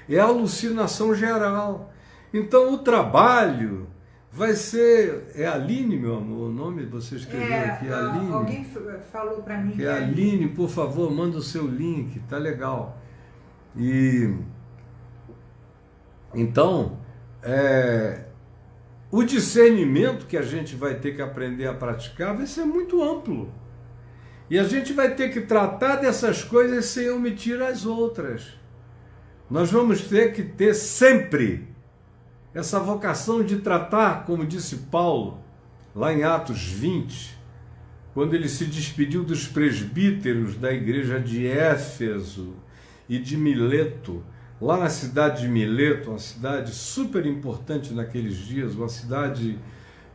É alucinação geral. Então o trabalho vai ser... É Aline, meu amor, o nome você escreveu aqui, é Aline. Alguém falou para mim que é Aline, por favor, manda o seu link, tá legal. E então, o discernimento que a gente vai ter que aprender a praticar vai ser muito amplo. E a gente vai ter que tratar dessas coisas sem omitir as outras. Nós vamos ter que ter sempre essa vocação de tratar, como disse Paulo, lá em Atos 20, quando ele se despediu dos presbíteros da igreja de Éfeso e de Mileto, lá na cidade de Mileto, uma cidade super importante naqueles dias, uma cidade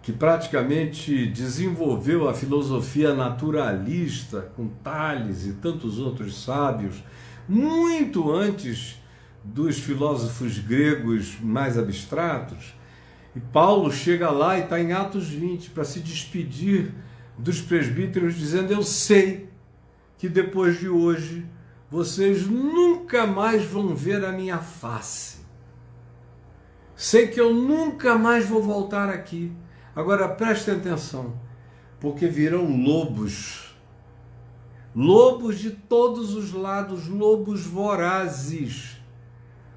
que praticamente desenvolveu a filosofia naturalista com Tales e tantos outros sábios, muito antes dos filósofos gregos mais abstratos. E Paulo chega lá e está em Atos 20 para se despedir dos presbíteros, dizendo, eu sei que depois de hoje vocês nunca mais vão ver a minha face. Sei que eu nunca mais vou voltar aqui. Agora prestem atenção, porque virão lobos. Lobos de todos os lados, lobos vorazes,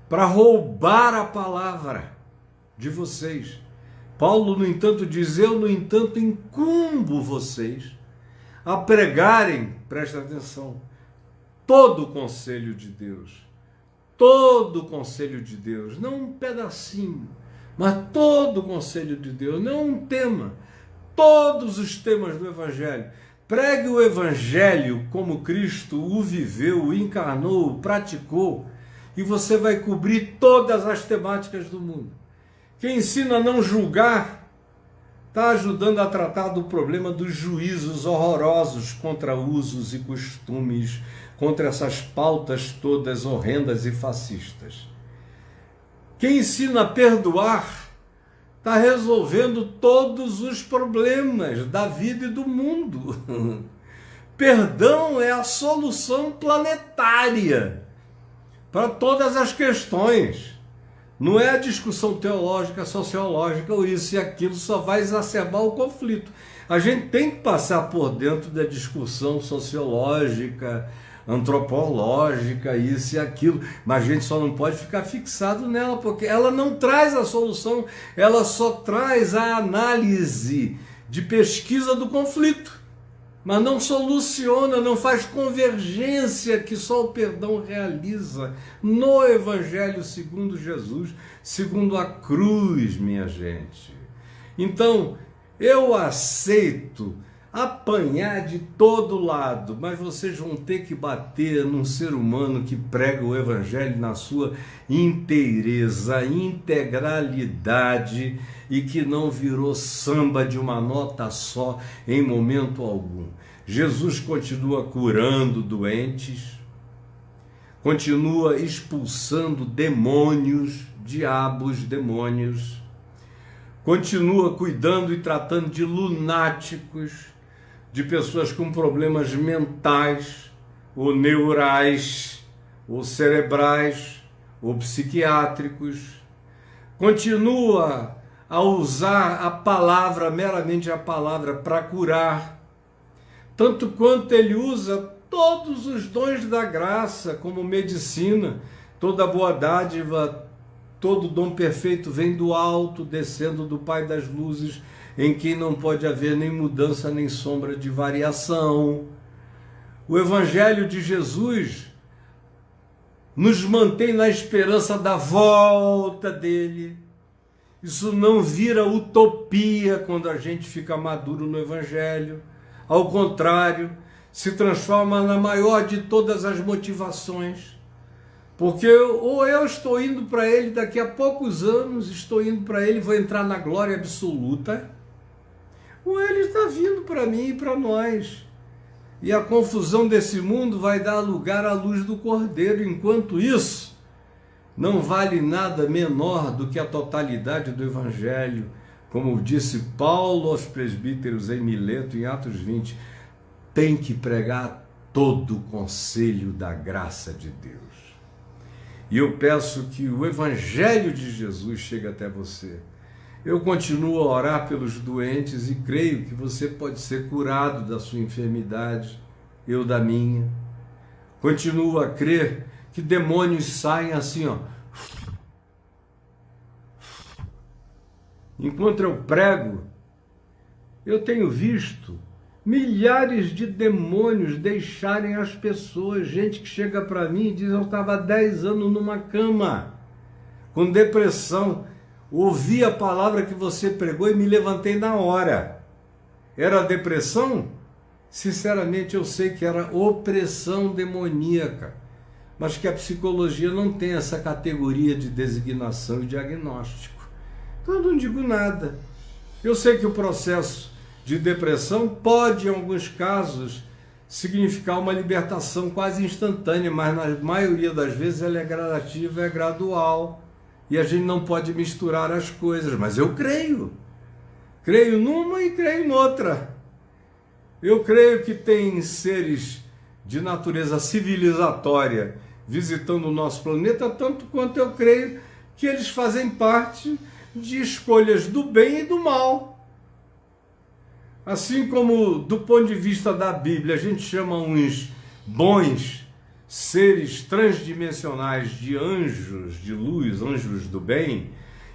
para roubar a palavra de vocês. Paulo, no entanto, diz: eu, no entanto, incumbo vocês a pregarem, presta atenção, todo o conselho de Deus. Todo o conselho de Deus, não um pedacinho, mas todo o conselho de Deus, não um tema, todos os temas do Evangelho. Pregue o Evangelho como Cristo o viveu, o encarnou, o praticou, e você vai cobrir todas as temáticas do mundo. Quem ensina a não julgar está ajudando a tratar do problema dos juízos horrorosos contra usos e costumes, contra essas pautas todas horrendas e fascistas. Quem ensina a perdoar está resolvendo todos os problemas da vida e do mundo. Perdão é a solução planetária para todas as questões. Não é a discussão teológica, sociológica, ou isso e aquilo, só vai exacerbar o conflito. A gente tem que passar por dentro da discussão sociológica, antropológica, isso e aquilo, mas a gente só não pode ficar fixado nela, porque ela não traz a solução, ela só traz a análise de pesquisa do conflito, mas não soluciona, não faz convergência que só o perdão realiza no Evangelho segundo Jesus, segundo a cruz, minha gente. Então, eu aceito apanhar de todo lado, mas vocês vão ter que bater num ser humano que prega o Evangelho na sua inteireza, integralidade, e que não virou samba de uma nota só em momento algum. Jesus continua curando doentes, continua expulsando demônios, diabos, demônios, continua cuidando e tratando de lunáticos, de pessoas com problemas mentais, ou neurais, ou cerebrais, ou psiquiátricos. Continua a usar a palavra, meramente a palavra, para curar, tanto quanto ele usa todos os dons da graça, como medicina. Toda boa dádiva, todo dom perfeito vem do alto, descendo do Pai das luzes, em quem não pode haver nem mudança, nem sombra de variação. O Evangelho de Jesus nos mantém na esperança da volta dele. Isso não vira utopia quando a gente fica maduro no Evangelho. Ao contrário, se transforma na maior de todas as motivações. Porque ou eu estou indo para ele daqui a poucos anos, estou indo para ele, vou entrar na glória absoluta, ou ele está vindo para mim e para nós. E a confusão desse mundo vai dar lugar à luz do Cordeiro. Enquanto isso, não vale nada menor do que a totalidade do Evangelho. Como disse Paulo aos presbíteros em Mileto, em Atos 20, tem que pregar todo o conselho da graça de Deus. E eu peço que o Evangelho de Jesus chegue até você. Eu continuo a orar pelos doentes e creio que você pode ser curado da sua enfermidade, eu da minha. Continuo a crer que demônios saem assim, ó. Enquanto eu prego, eu tenho visto milhares de demônios deixarem as pessoas. Gente que chega para mim e diz: eu estava 10 anos numa cama, com depressão, ouvi a palavra que você pregou e me levantei na hora. Era depressão? Sinceramente, eu sei que era opressão demoníaca, mas que a psicologia não tem essa categoria de designação e diagnóstico. Então eu não digo nada. Eu sei que o processo de depressão pode, em alguns casos, significar uma libertação quase instantânea, mas na maioria das vezes ela é gradativa, é gradual, e a gente não pode misturar as coisas. Mas eu creio numa e creio noutra. Eu creio que tem seres de natureza civilizatória visitando o nosso planeta, tanto quanto eu creio que eles fazem parte de escolhas do bem e do mal. Assim como, do ponto de vista da Bíblia, a gente chama uns bons seres transdimensionais de anjos de luz, anjos do bem,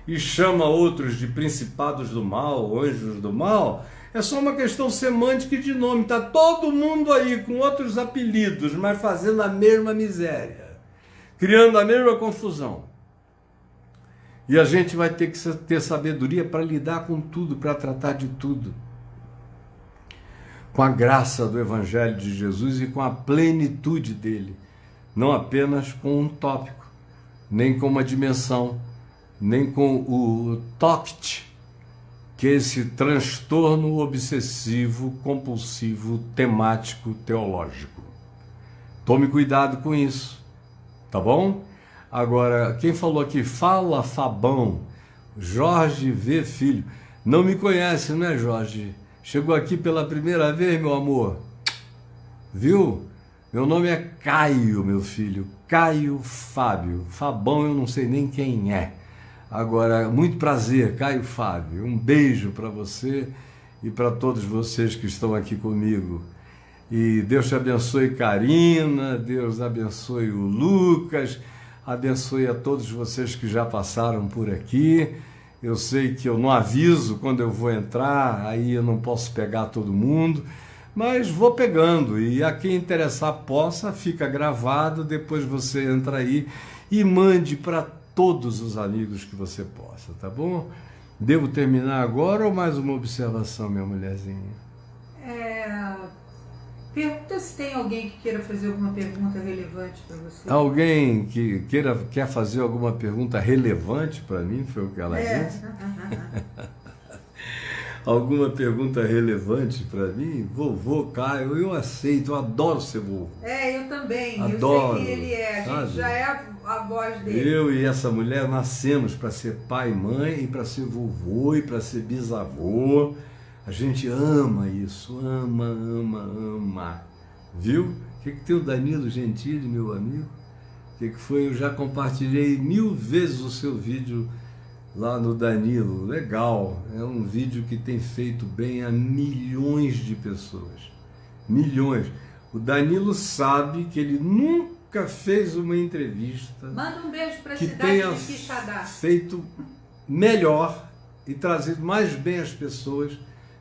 e chama outros de principados do mal, anjos do mal, é só uma questão semântica e de nome. Está todo mundo aí com outros apelidos, mas fazendo a mesma miséria, criando a mesma confusão. E a gente vai ter que ter sabedoria para lidar com tudo, para tratar de tudo, com a graça do Evangelho de Jesus e com a plenitude dele, não apenas com um tópico, nem com uma dimensão, nem com o TOCT, que é esse transtorno obsessivo, compulsivo, temático, teológico. Tome cuidado com isso, tá bom? Agora, quem falou aqui, fala Fabão, Jorge V. Filho, não me conhece, né, Jorge? Chegou aqui pela primeira vez, meu amor, viu? Meu nome é Caio, meu filho, Caio Fábio, Fabão eu não sei nem quem é. Agora, muito prazer, Caio Fábio, um beijo para você e para todos vocês que estão aqui comigo. E Deus te abençoe, Karina, Deus abençoe o Lucas, abençoe a todos vocês que já passaram por aqui. Eu sei que eu não aviso quando eu vou entrar, aí eu não posso pegar todo mundo, mas vou pegando, e a quem interessar possa, fica gravado, depois você entra aí e mande para todos os amigos que você possa, tá bom? Devo terminar agora ou mais uma observação, minha mulherzinha? Pergunta se tem alguém que queira fazer alguma pergunta relevante para você. Alguém que quer fazer alguma pergunta relevante para mim, foi o que ela disse? Alguma pergunta relevante para mim? Vovô Caio, eu aceito, eu adoro ser vovô. Eu também, adoro, eu sei quem ele é, a gente já é a voz dele. Eu e essa mulher nascemos para ser pai e mãe, e para ser vovô, e para ser bisavô. A gente ama isso, ama. Viu? O que tem o Danilo Gentili, meu amigo? O que foi? Eu já compartilhei 1000 vezes o seu vídeo lá no Danilo. Legal, é um vídeo que tem feito bem a milhões de pessoas. Milhões. O Danilo sabe que ele nunca fez uma entrevista. Manda um beijo para a que cidade tenha de Quixadá. Feito melhor e trazido mais bem as pessoas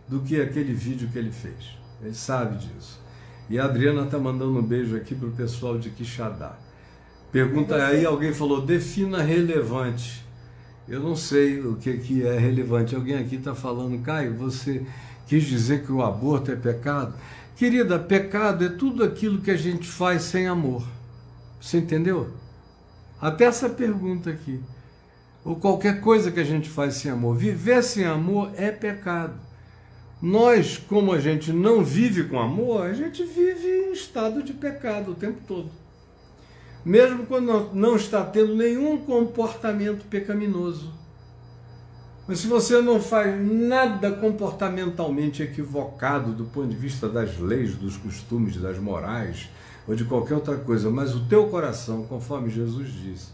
do que aquele vídeo que ele fez. Ele sabe disso. E a Adriana está mandando um beijo aqui para o pessoal de Quixadá. Pergunta aí, alguém falou, defina relevante. Eu não sei o que é relevante. Alguém aqui está falando, Caio, você quis dizer que o aborto é pecado? Querida, pecado é tudo aquilo que a gente faz sem amor. Você entendeu? Até essa pergunta aqui. Ou qualquer coisa que a gente faz sem amor. Viver sem amor é pecado. Nós, como a gente não vive com amor, a gente vive em estado de pecado o tempo todo. Mesmo quando não está tendo nenhum comportamento pecaminoso. Mas se você não faz nada comportamentalmente equivocado do ponto de vista das leis, dos costumes, das morais, ou de qualquer outra coisa, mas o teu coração, conforme Jesus disse,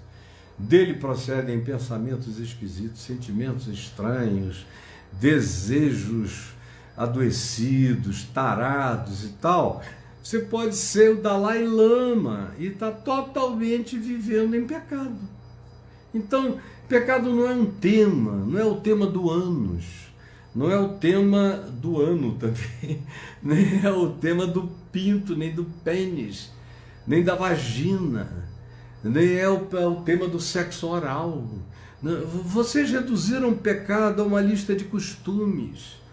dele procedem pensamentos esquisitos, sentimentos estranhos, desejos adoecidos, tarados e tal, você pode ser o Dalai Lama e está totalmente vivendo em pecado. Então, pecado não é um tema, não é o tema do ânus, não é o tema do ano também, nem é o tema do pinto, nem do pênis, nem da vagina, nem é o tema do sexo oral. Vocês reduziram o pecado a uma lista de costumes.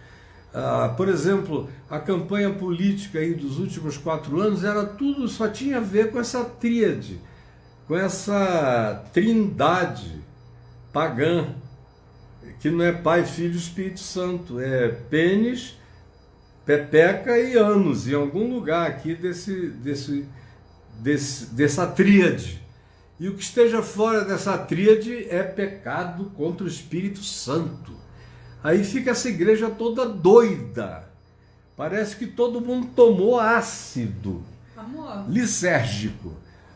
Por exemplo, a campanha política aí dos últimos 4 anos era tudo, só tinha a ver com essa tríade, com essa trindade pagã, que não é Pai, Filho e Espírito Santo, é pênis, pepeca e ânus, em algum lugar aqui dessa tríade. E o que esteja fora dessa tríade é pecado contra o Espírito Santo. Aí fica essa igreja toda doida. Parece que todo mundo tomou ácido. Amor, lisérgico.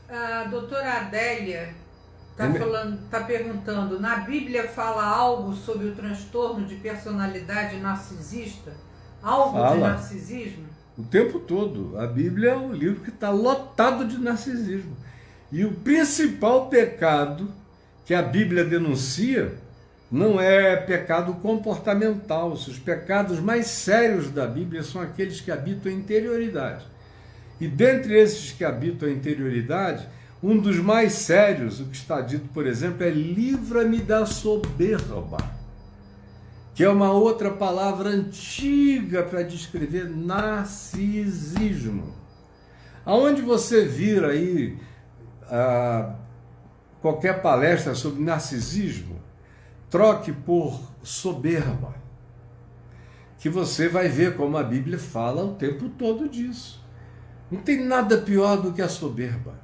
a doutora Adélia está perguntando, na Bíblia fala algo sobre o transtorno de personalidade narcisista? Algo de narcisismo? O tempo todo. A Bíblia é um livro que está lotado de narcisismo. E o principal pecado que a Bíblia denuncia não é pecado comportamental. Os pecados mais sérios da Bíblia são aqueles que habitam a interioridade. E dentre esses que habitam a interioridade, um dos mais sérios, o que está dito, por exemplo, é livra-me da soberba, que é uma outra palavra antiga para descrever narcisismo. Aonde você vir aí qualquer palestra sobre narcisismo, troque por soberba, que você vai ver como a Bíblia fala o tempo todo disso. Não tem nada pior do que a soberba.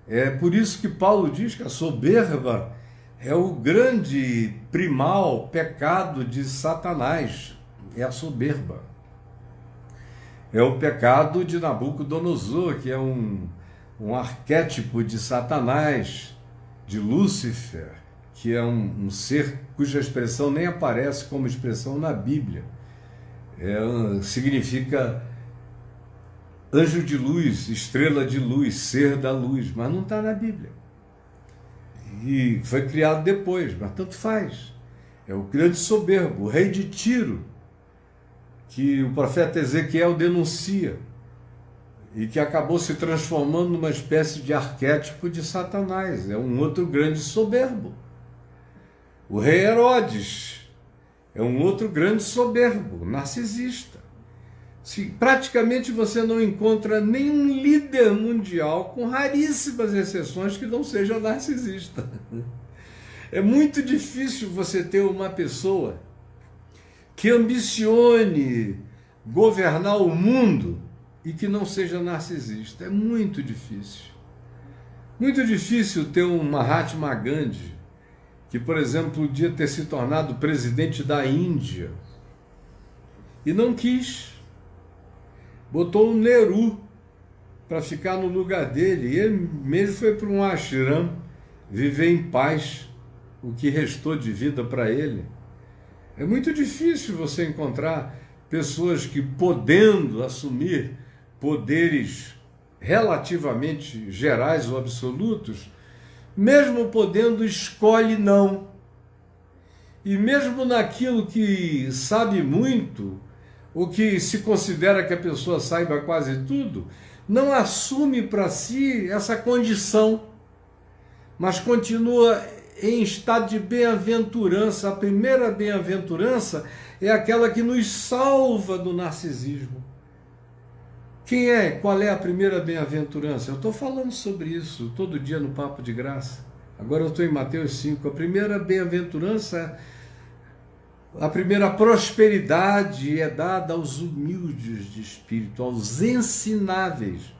É por isso que Paulo diz que a soberba é o grande primal pecado de Satanás, é a soberba. É o pecado de Nabucodonosor, que é um arquétipo de Satanás, de Lúcifer, que é um ser cuja expressão nem aparece como expressão na Bíblia. Significa anjo de luz, estrela de luz, ser da luz, mas não está na Bíblia. E foi criado depois, mas tanto faz. É o grande soberbo, o rei de Tiro, que o profeta Ezequiel denuncia, e que acabou se transformando numa espécie de arquétipo de Satanás. É um outro grande soberbo. O rei Herodes é um outro grande soberbo, narcisista. Praticamente você não encontra nenhum líder mundial, com raríssimas exceções, que não seja narcisista. É muito difícil você ter uma pessoa que ambicione governar o mundo e que não seja narcisista. É muito difícil. Muito difícil ter um Mahatma Gandhi, que, por exemplo, podia ter se tornado presidente da Índia e não quis. Botou um Nehru para ficar no lugar dele. E ele mesmo foi para um ashram viver em paz o que restou de vida para ele. É muito difícil você encontrar pessoas que, podendo assumir poderes relativamente gerais ou absolutos, mesmo podendo, escolhe não. E mesmo naquilo que sabe muito, o que se considera que a pessoa saiba quase tudo, não assume para si essa condição, mas continua em estado de bem-aventurança. A primeira bem-aventurança é aquela que nos salva do narcisismo. Qual é a primeira bem-aventurança? Eu estou falando sobre isso todo dia no Papo de Graça. Agora eu estou em Mateus 5. A primeira bem-aventurança, a primeira prosperidade é dada aos humildes de espírito, aos ensináveis.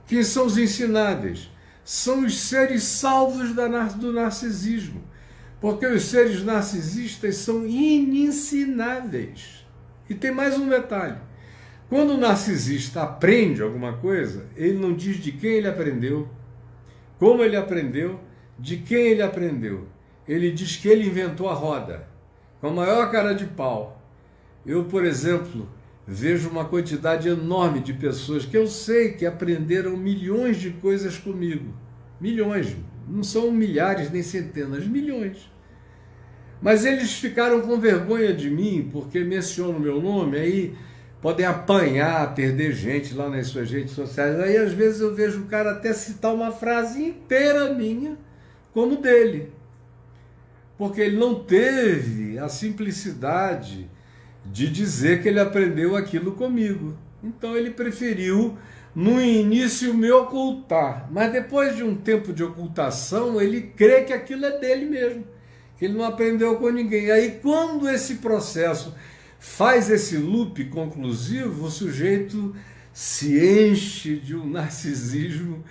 Quem são os ensináveis? São os seres salvos do narcisismo, porque os seres narcisistas são inensináveis. E tem mais um detalhe: quando o narcisista aprende alguma coisa, ele não diz de quem ele aprendeu, como ele aprendeu, de quem ele aprendeu. Ele diz que ele inventou a roda, com a maior cara de pau. Eu, por exemplo, vejo uma quantidade enorme de pessoas que eu sei que aprenderam milhões de coisas comigo. Milhões, não são milhares nem centenas, milhões. Mas eles ficaram com vergonha de mim, porque mencionam o meu nome, aí podem apanhar, perder gente lá nas suas redes sociais. Aí às vezes eu vejo o cara até citar uma frase inteira minha, como dele. Porque ele não teve a simplicidade de dizer que ele aprendeu aquilo comigo. Então ele preferiu, no início, me ocultar. Mas depois de um tempo de ocultação, ele crê que aquilo é dele mesmo, que ele não aprendeu com ninguém. Aí, quando esse processo faz esse loop conclusivo, o sujeito se enche de um narcisismo